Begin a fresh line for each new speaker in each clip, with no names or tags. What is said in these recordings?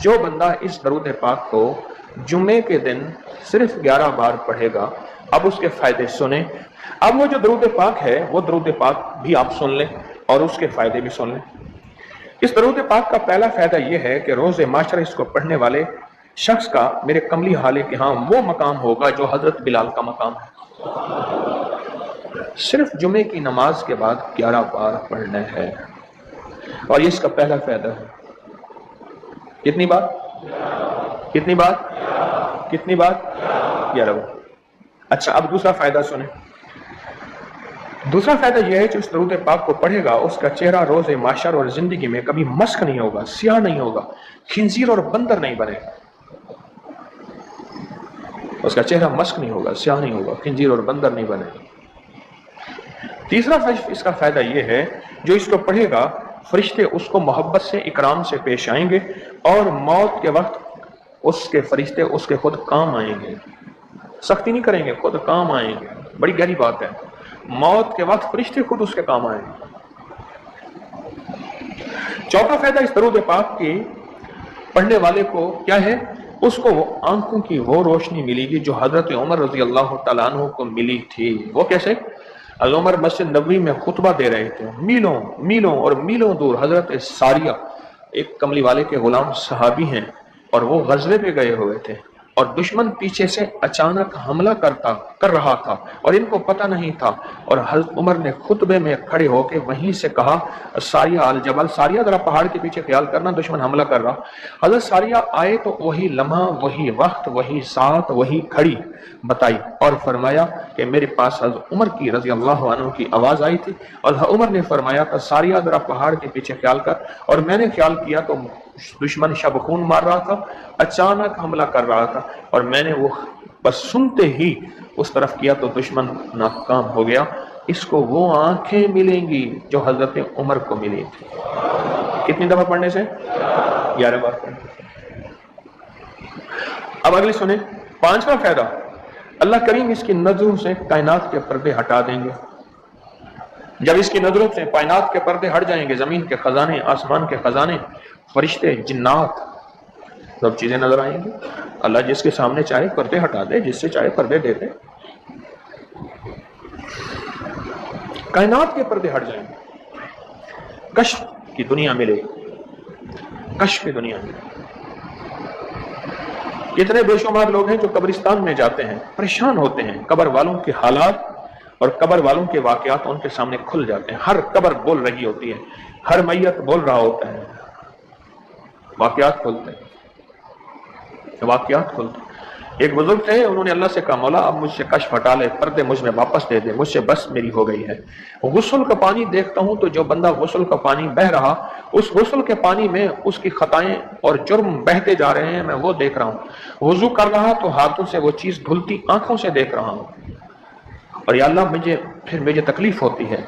جو بندہ اس درود پاک کو جمعے کے دن صرف 11 بار پڑھے گا، اب اس کے فائدے سنیں۔ اب وہ جو درود پاک ہے وہ درود پاک بھی آپ سن لیں اور اس کے فائدے بھی سن لیں۔ اس درود پاک کا پہلا فائدہ یہ ہے کہ روز معاشرہ اس کو پڑھنے والے شخص کا میرے کملی حالے کے ہاں وہ مقام ہوگا جو حضرت بلال کا مقام ہے۔ صرف جمعے کی نماز کے بعد 11 بار پڑھنا ہے، اور یہ اس کا پہلا فائدہ ہے۔ کتنی بار؟ کتنی بار؟ کتنی بار؟ 11 بار۔ اچھا، اب دوسرا فائدہ سنیں۔ دوسرا فائدہ یہ ہے کہ اس درود پاک کو پڑھے گا اس کا چہرہ روز معاشر اور زندگی میں کبھی مسخ نہیں ہوگا، سیاہ نہیں ہوگا، خنزیر اور بندر نہیں بنے گا۔ اس کا چہرہ مسخ نہیں ہوگا، سیاہ نہیں ہوگا، خنزیر اور بندر نہیں بنے گا۔ تیسرا اس کا فائدہ یہ ہے جو اس کو پڑھے گا فرشتے اس کو محبت سے اکرام سے پیش آئیں گے، اور موت کے وقت اس کے فرشتے اس کے خود کام آئیں گے، سختی نہیں کریں گے، خود کام آئیں گے۔ بڑی گہری بات ہے، موت کے وقت فرشتے خود اس کے کام آئیں گے۔ چوتھا فائدہ اس درود پاک کی پڑھنے والے کو کیا ہے؟ اس کو وہ آنکھوں کی وہ روشنی ملے گی جو حضرت عمر رضی اللہ تعالیٰ عنہ کو ملی تھی۔ وہ کیسے؟ عمر مسجد نبوی میں خطبہ دے رہے تھے، میلوں میلوں اور میلوں دور حضرت ساریہ ایک کملی والے کے غلام صحابی ہیں، اور وہ غزوے پہ گئے ہوئے تھے، اور دشمن پیچھے سے اچانک حملہ کر رہا تھا اور ان کو پتہ نہیں تھا، اور حضرت عمر نے خطبے میں کھڑے ہو کے وہیں سے کہا، ساریہ الجبل، ساریہ ذرا پہاڑ کے پیچھے خیال کرنا، دشمن حملہ کر رہا۔ حضرت ساریہ آئے تو وہی لمحہ، وہی وقت، وہی ساتھ، وہی کھڑی بتائی، اور فرمایا کہ میرے پاس حضرت عمر کی رضی اللہ عنہ کی آواز آئی تھی، اور عمر نے فرمایا تھا ساریہ ذرا پہاڑ کے پیچھے خیال کر، اور میں نے خیال کیا تو دشمن شب خون مار رہا تھا، اچانک حملہ کر رہا تھا، اور میں نے وہ بس سنتے ہی اس طرف کیا تو دشمن ناکام ہو گیا۔ اس کو وہ آنکھیں ملیں گی جو حضرت عمر کو ملی تھی۔ کتنی دفعہ پڑھنے سے؟ 11 بار پڑھنے سے۔ اب اگلی سنیں، پانچواں فائدہ، اللہ کریم اس کی نظروں سے کائنات کے پردے ہٹا دیں گے۔ جب اس کی نظروں سے کائنات کے پردے ہٹ جائیں گے، زمین کے خزانے، آسمان کے خزانے، فرشتے، جنات، سب چیزیں نظر آئیں گی۔ اللہ جس کے سامنے چاہے پردے ہٹا دے، جس سے چاہے پردے دے دے۔ کائنات کے پردے ہٹ جائیں گے، کشف کی دنیا ملے گی، کشف کی دنیا ملے گی۔ کتنے بے شمار لوگ ہیں جو قبرستان میں جاتے ہیں، پریشان ہوتے ہیں، قبر والوں کے حالات اور قبر والوں کے واقعات ان کے سامنے کھل جاتے ہیں۔ ہر قبر بول رہی ہوتی ہے، ہر میت بول رہا ہوتا ہے، واقعات کھلتے ہیں، واقعات کھلتے ہیں۔ ایک بزرگ تھے، انہوں نے اللہ سے کہا، مولا اب مجھ سے کشف ہٹا لے، پردے مجھ میں واپس دے دے، مجھ سے بس میری ہو گئی ہے۔ غسل کا پانی دیکھتا ہوں تو جو بندہ غسل کا پانی بہہ رہا، اس غسل کے پانی میں اس کی خطائیں اور جرم بہتے جا رہے ہیں، میں وہ دیکھ رہا ہوں۔ وضو کر رہا تو ہاتھوں سے وہ چیز دھلتی آنکھوں سے دیکھ رہا ہوں، اور یا اللہ مجھے تکلیف ہوتی ہے،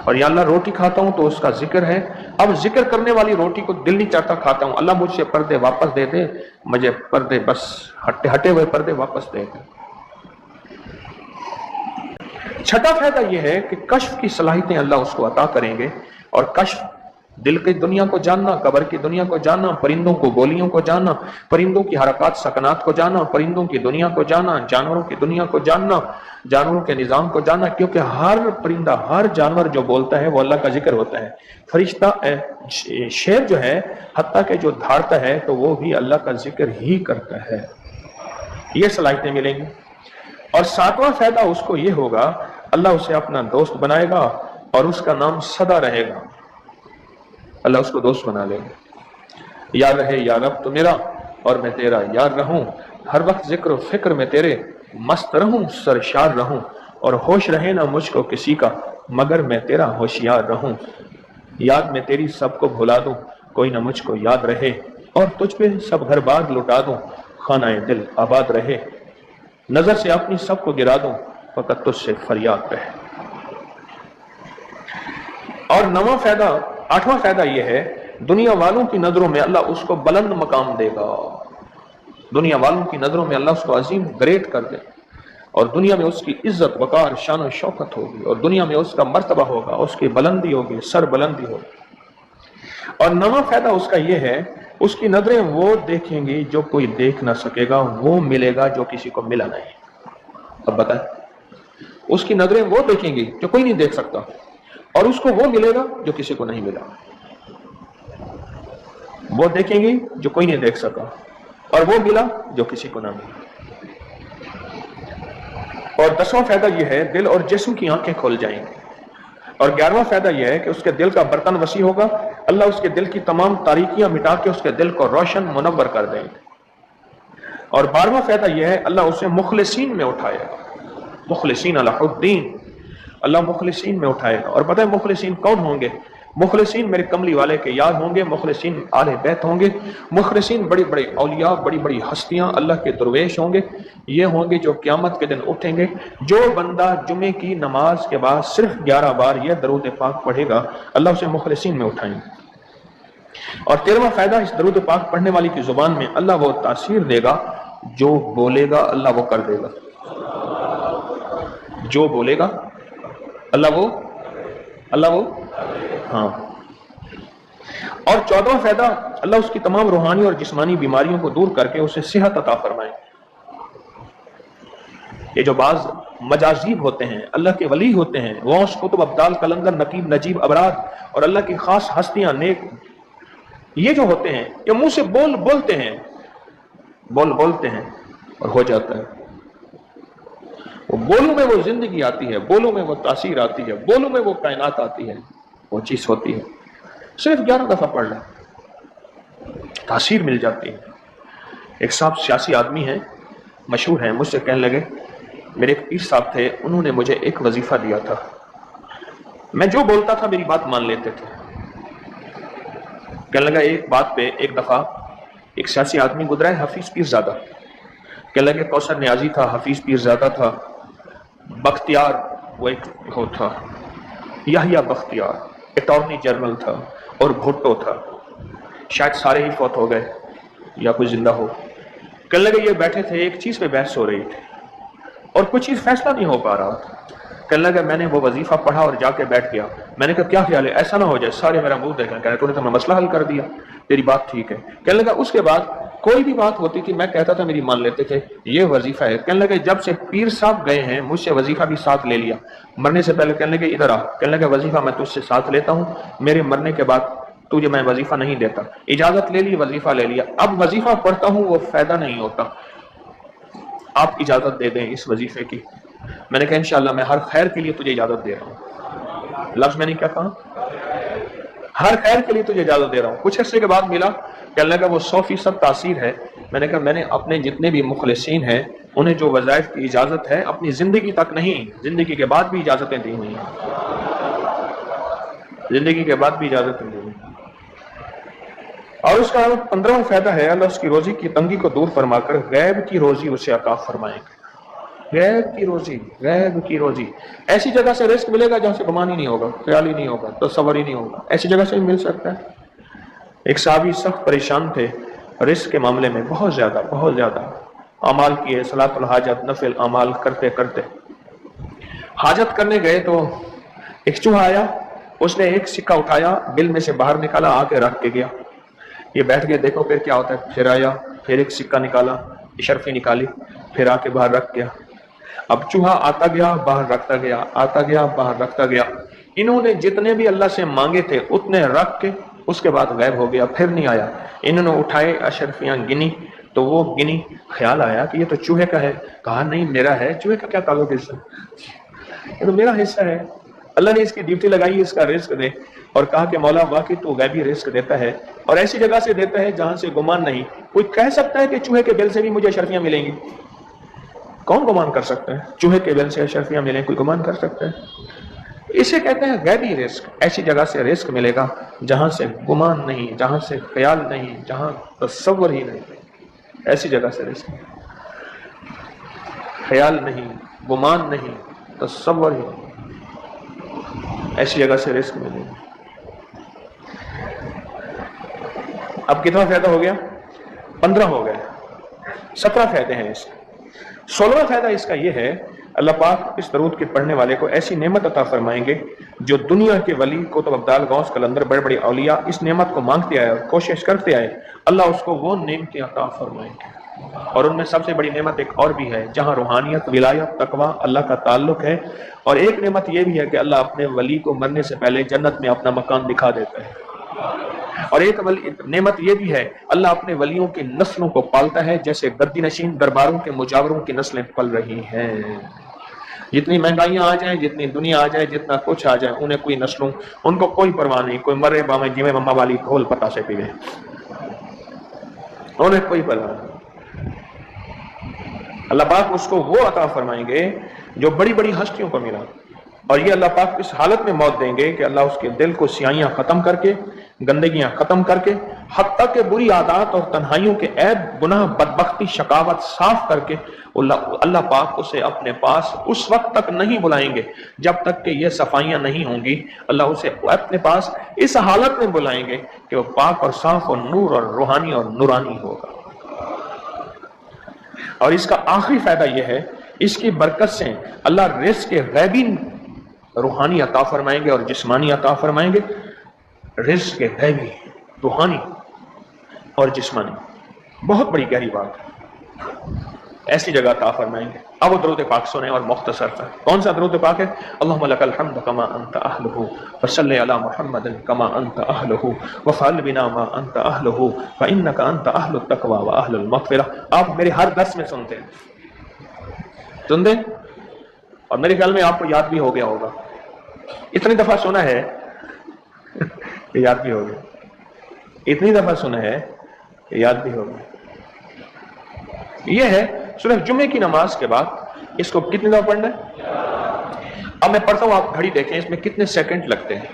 اور یا اللہ روٹی کھاتا ہوں تو اس کا ذکر ہے، اب ذکر کرنے والی روٹی کو دل نہیں چاہتا کھاتا ہوں، اللہ مجھ سے پردے واپس دے دے، مجھے پردے بس ہٹے ہوئے پردے واپس دے دے۔ چھٹا فائدہ یہ ہے کہ کشف کی صلاحیتیں اللہ اس کو عطا کریں گے، اور کشف دل کی دنیا کو جاننا، قبر کی دنیا کو جاننا، پرندوں کو بولیوں کو جاننا، پرندوں کی حرکات سکنات کو جاننا، پرندوں کی دنیا کو جاننا، جانوروں کی دنیا کو جاننا، جانوروں کے نظام کو جاننا، کیونکہ ہر پرندہ، ہر جانور جو بولتا ہے وہ اللہ کا ذکر ہوتا ہے۔ فرشتہ شیر جو ہے حتیٰ کہ جو دھاڑتا ہے تو وہ بھی اللہ کا ذکر ہی کرتا ہے۔ یہ صلاحیتیں ملیں گی۔ اور ساتواں فائدہ اس کو یہ ہوگا، اللہ اسے اپنا دوست بنائے گا اور اس کا نام سدا رہے گا، اللہ اس کو دوست بنا لے گا۔ یاد رہے یا رب تو میرا اور میں تیرا یار رہوں، ہر وقت ذکر و فکر میں تیرے مست رہوں، سرشار رہوں، اور ہوش رہے نہ مجھ کو کسی کا مگر میں تیرا ہوشیار رہوں۔ یاد میں تیری سب کو بھلا دوں، کوئی نہ مجھ کو یاد رہے، اور تجھ پہ سب گھر بار لٹا دوں، خانہ دل آباد رہے۔ نظر سے اپنی سب کو گرا دوں، فقط تجھ سے فریاد رہے۔ اور آٹھواں فائدہ یہ ہے، دنیا والوں کی نظروں میں اللہ اس کو بلند مقام دے گا، دنیا والوں کی نظروں میں اللہ اس کو عظیم گریٹ کر دے، اور دنیا میں اس کی عزت وقار شان و شوکت ہوگی، اور دنیا میں اس کا مرتبہ ہوگا، اس کی بلندی ہوگی، سر بلندی ہوگی۔ اور نواں فائدہ اس کا یہ ہے، اس کی نظریں وہ دیکھیں گی جو کوئی دیکھ نہ سکے گا، وہ ملے گا جو کسی کو ملا نہیں۔ اب بتائیں، اس کی نظریں وہ دیکھیں گی جو کوئی نہیں دیکھ سکتا، اور اس کو وہ ملے گا جو کسی کو نہیں ملا۔ وہ دیکھیں گی جو کوئی نہیں دیکھ سکا، اور وہ ملا جو کسی کو نہ ملا۔ اور 10واں فائدہ یہ ہے دل اور جسم کی آنکھیں کھول جائیں گی۔ اور 11واں فائدہ یہ ہے کہ اس کے دل کا برتن وسیع ہوگا، اللہ اس کے دل کی تمام تاریکیاں مٹا کے اس کے دل کو روشن منور کر دیں گے۔ اور 12واں فائدہ یہ ہے اللہ اسے مخلصین میں اٹھائے گا، مخلصین علی الدین، اللہ مخلصین میں اٹھائے گا۔ اور پتہ ہے مخلصین کون ہوں گے؟ مخلصین میرے کملی والے کے یار ہوں گے، مخلصین آل بیت ہوں گے، مخلصین بڑی بڑی اولیاء، بڑی بڑی ہستیاں، اللہ کے درویش ہوں گے۔ یہ ہوں گے جو قیامت کے دن اٹھیں گے۔ جو بندہ جمعے کی نماز کے بعد صرف 11 بار یہ درود پاک پڑھے گا، اللہ اسے مخلصین میں اٹھائیں گے۔ اور 13واں فائدہ اس درود پاک پڑھنے والی کی زبان میں اللہ وہ تاثیر دے گا، جو بولے گا اللہ وہ کر دے گا، جو بولے گا اللہ وہ ہاں۔ اور 14واں فائدہ اللہ اس کی تمام روحانی اور جسمانی بیماریوں کو دور کر کے اسے صحت عطا فرمائے۔ یہ جو بعض مجازیب ہوتے ہیں، اللہ کے ولی ہوتے ہیں، غوث، قطب، ابدال، قلندر، نقیب، نجیب، ابرار اور اللہ کی خاص ہستیاں، نیک، یہ جو ہوتے ہیں یہ منہ سے بولتے ہیں اور ہو جاتا ہے۔ وہ بولوں میں وہ زندگی آتی ہے، بولوں میں وہ تاثیر آتی ہے، بولوں میں وہ کائنات آتی ہے، وہ چیز ہوتی ہے۔ صرف 11 دفعہ پڑھ لیں، تاثیر مل جاتی ہے۔ ایک صاحب سیاسی آدمی ہیں، مشہور ہیں، مجھ سے کہنے لگے، میرے ایک پیر صاحب تھے، انہوں نے مجھے ایک وظیفہ دیا تھا، میں جو بولتا تھا میری بات مان لیتے تھے۔ کہنے لگا ایک بات پہ ایک دفعہ ایک سیاسی آدمی گزرا ہے، حفیظ پیر زادہ، کہنے لگے کوثر نیازی تھا، حفیظ پیر زادہ تھا، بختیار وہ ایک وہ تھا، یحییٰ بختیار اٹارنی جنرل تھا، اور بھٹو تھا، شاید سارے ہی فوت ہو گئے یا کوئی زندہ ہو۔ کہنے لگے یہ بیٹھے تھے، ایک چیز پہ بحث ہو رہی تھی اور کوئی چیز فیصلہ نہیں ہو پا رہا تھا۔ کہنے لگا میں نے وہ وظیفہ پڑھا اور جا کے بیٹھ گیا، میں نے کہا کیا خیال ہے، ایسا نہ ہو جائے سارے میرا منہ دیکھیں، کہنے تو نے تو میں مسئلہ حل کر دیا، تیری بات ٹھیک ہے۔ کہنے لگا اس کے بعد کوئی بھی بات ہوتی تھی میں کہتا تھا میری مان لیتے تھے، یہ وظیفہ ہے۔ کہنے لگے جب سے پیر صاحب گئے ہیں مجھ سے وظیفہ بھی ساتھ لے لیا، مرنے سے پہلے کہنے لگے ادھر آ، کہنے لگا وظیفہ میں تجھ سے ساتھ لیتا ہوں، میرے مرنے کے بعد تجھے میں وظیفہ نہیں دیتا، اجازت لے لی، وظیفہ لے لیا، اب وظیفہ پڑھتا ہوں وہ فائدہ نہیں ہوتا، آپ اجازت دے دیں اس وظیفے کی۔ میں نے کہا انشاءاللہ میں ہر خیر کے لیے تجھے اجازت دے رہا ہوں، لفظ میں نہیں کہتا ہوں، ہر خیر کے لیے تجھے اجازت دے رہا ہوں۔ کچھ عرصے کے بعد ملا، کہنے لگا وہ 100% تاثیر ہے۔ میں نے کہا میں نے اپنے جتنے بھی مخلصین ہیں انہیں جو وظائف کی اجازت ہے اپنی زندگی تک نہیں، زندگی کے بعد بھی اجازتیں دی ہوئی ہیں، زندگی کے بعد بھی اجازتیں دی ہوئی ہیں۔ اور اس کا 15واں فائدہ ہے اللہ اس کی روزی کی تنگی کو دور فرما کر غیب کی روزی اسے عطا فرمائیں گے۔ غیب کی روزی ایسی جگہ سے رزق ملے گا جہاں سے گمان ہی نہیں ہوگا، خیال ہی نہیں ہوگا، تصور ہی نہیں ہوگا، ایسی جگہ سے مل سکتا ہے۔ ایک صحابی سخت پریشان تھے رزق کے معاملے میں، بہت زیادہ اعمال کیے، صلاۃ الحاجت، نفل اعمال کرتے کرتے حاجت کرنے گئے تو ایک چوہا آیا، اس نے ایک سکہ اٹھایا، بل میں سے باہر نکالا، آ کے رکھ کے گیا، یہ بیٹھ گئے دیکھو پھر کیا ہوتا ہے، پھر آیا، پھر ایک سکہ نکالا، اشرفی نکالی، پھر آ کے باہر رکھ گیا۔ اب چوہا آتا گیا باہر رکھتا گیا، آتا گیا باہر رکھتا گیا، انہوں نے جتنے بھی اللہ سے مانگے تھے اتنے رکھ کے اس کے بعد غائب ہو گیا، پھر نہیں آیا۔ انہوں نے اٹھائے اشرفیاں گنی تو وہ گنی، خیال آیا کہ یہ تو چوہے کا ہے، کہا نہیں میرا ہے، چوہے کا کیا تعلق اس سے، یہ تو میرا حصہ ہے۔ اللہ نے اس کی ڈیوٹی لگائی اس کا رزق دے، اور کہا کہ مولا واقعی تو غیبی رزق دیتا ہے اور ایسی جگہ سے دیتا ہے جہاں سے گمان نہیں۔ کوئی کہہ سکتا ہے کہ چوہے کے بل سے بھی مجھے اشرفیاں ملیں گی؟ کون گمان کر سکتا ہے چوہے کے بل سے اشرفیاں ملیں؟ کوئی گمان کر سکتا ہے؟ اسے کہتے ہیں غیبی رزق، ایسی جگہ سے رزق ملے گا جہاں سے گمان نہیں، جہاں سے خیال نہیں، جہاں تصور ہی نہیں، ایسی جگہ سے رزق، خیال نہیں، گمان نہیں، تصور ہی نہیں، ایسی جگہ سے رزق ملے گا۔ اب کتنا فائدہ ہو گیا؟ 15 ہو گئے، 17 فائدے ہیں اس کے۔ 16واں فائدہ اس کا یہ ہے اللہ پاک اس درود کے پڑھنے والے کو ایسی نعمت عطا فرمائیں گے جو دنیا کے ولی قطب ابدال غوث قلندر بڑے بڑے اولیاء اس نعمت کو مانگتے آئے اور کوشش کرتے آئے، اللہ اس کو وہ نعمتیں عطا فرمائیں گے۔ اور ان میں سب سے بڑی نعمت ایک اور بھی ہے، جہاں روحانیت، ولایت، تقوی، اللہ کا تعلق ہے، اور ایک نعمت یہ بھی ہے کہ اللہ اپنے ولی کو مرنے سے پہلے جنت میں اپنا مکان دکھا دیتا ہے، اور ایک نعمت یہ بھی ہے، اللہ اپنے ولیوں کی نسلوں کو پالتا ہے جیسے گدی نشین درباروں کے مجاوروں کی نسلیں پل رہی ہیں۔ جتنی مہنگائیاں آ جائیں، جتنی دنیا آ جائے، جتنا کچھ آ جائے، انہیں کوئی نسلوں، ان کو کوئی پرواہ نہیں، کوئی مرے باویں جیویں مما والی ڈھول پتا سے پیوے، انہیں کوئی پرواہ نہیں۔ اللہ پاک اس کو وہ عطا فرمائیں گے جو بڑی بڑی ہستیوں کو ملا، اور یہ اللہ پاک اس حالت میں موت دیں گے کہ اللہ اس کے دل کو سیاہیاں ختم کر کے، گندگیاں ختم کر کے، حتیٰ کہ بری عادات اور تنہائیوں کے عیب، گناہ، بدبختی، شقاوت صاف کر کے اللہ پاک اسے اپنے پاس اس وقت تک نہیں بلائیں گے جب تک کہ یہ صفائیاں نہیں ہوں گی۔ اللہ اسے اپنے پاس اس حالت میں بلائیں گے کہ وہ پاک اور صاف اور نور اور روحانی اور نورانی ہوگا۔ اور اس کا آخری فائدہ یہ ہے، اس کی برکت سے اللہ رزق کے غیبی روحانی عطا فرمائیں گے اور جسمانی عطا فرمائیں گے، رزق کے غیبی روحانی اور جسمانی، بہت بڑی گہری بات ہے، ایسی جگہ عطا فرمائیں گے۔ اب وہ درود پاک سنیں اور مختصر تھا۔ کون سا درود پاک ہے؟ اللہم لک الحمد کما انت اہلہ وصلی علی محمد کما انت اہلہ وفعل بنا ما انت اہلہ فانک انت اہل التقوی واہل المغفرہ۔ آپ میرے ہر درس میں سنتے اور میرے خیال میں آپ کو یاد بھی ہو گیا ہوگا، اتنی دفعہ سنا ہے کہ یاد بھی ہو گیا، اتنی دفعہ سنا ہے کہ یاد بھی ہو گیا۔ یہ ہے صرف جمعے کی نماز کے بعد اس کو کتنی دفعہ پڑھنا ہے؟ اب میں پڑھتا ہوں، آپ گھڑی دیکھیں اس میں کتنے سیکنڈ لگتے ہیں۔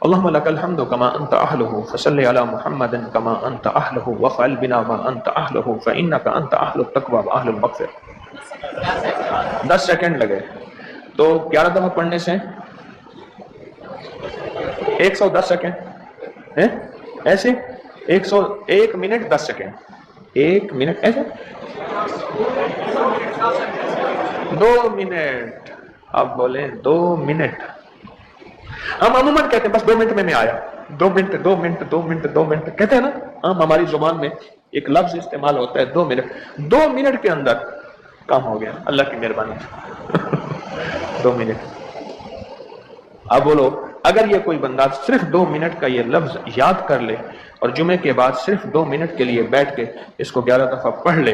اللہم لک الحمد کما انت اہلہ فصلی علی محمد کما انت اہلہ وفعل بنا ما انت اہلہ فانک انت اہل التقوی واہل المغفرہ۔ 10 سیکنڈ لگے، تو 11 دفعہ پڑھنے سے 110 سیکنڈ ایسے 1 منٹ 10 سیکنڈ، 1 منٹ ایسے 2 منٹ، آپ بولیں 2 منٹ۔ ہم عموماً کہتے ہیں بس 2 منٹ میں آیا، 2 منٹ 2 منٹ 2 منٹ 2 منٹ کہتے ہیں نا، ہم ہماری زبان میں ایک لفظ استعمال ہوتا ہے 2 منٹ۔ 2 منٹ کے اندر کام ہو گیا اللہ کی مہربانی سے۔ 2 منٹ۔ اب بولو، اگر یہ کوئی بندہ صرف 2 منٹ کا یہ لفظ یاد کر لے اور جمعے کے بعد صرف 2 منٹ کے لیے بیٹھ کے اس کو 11 دفعہ پڑھ لے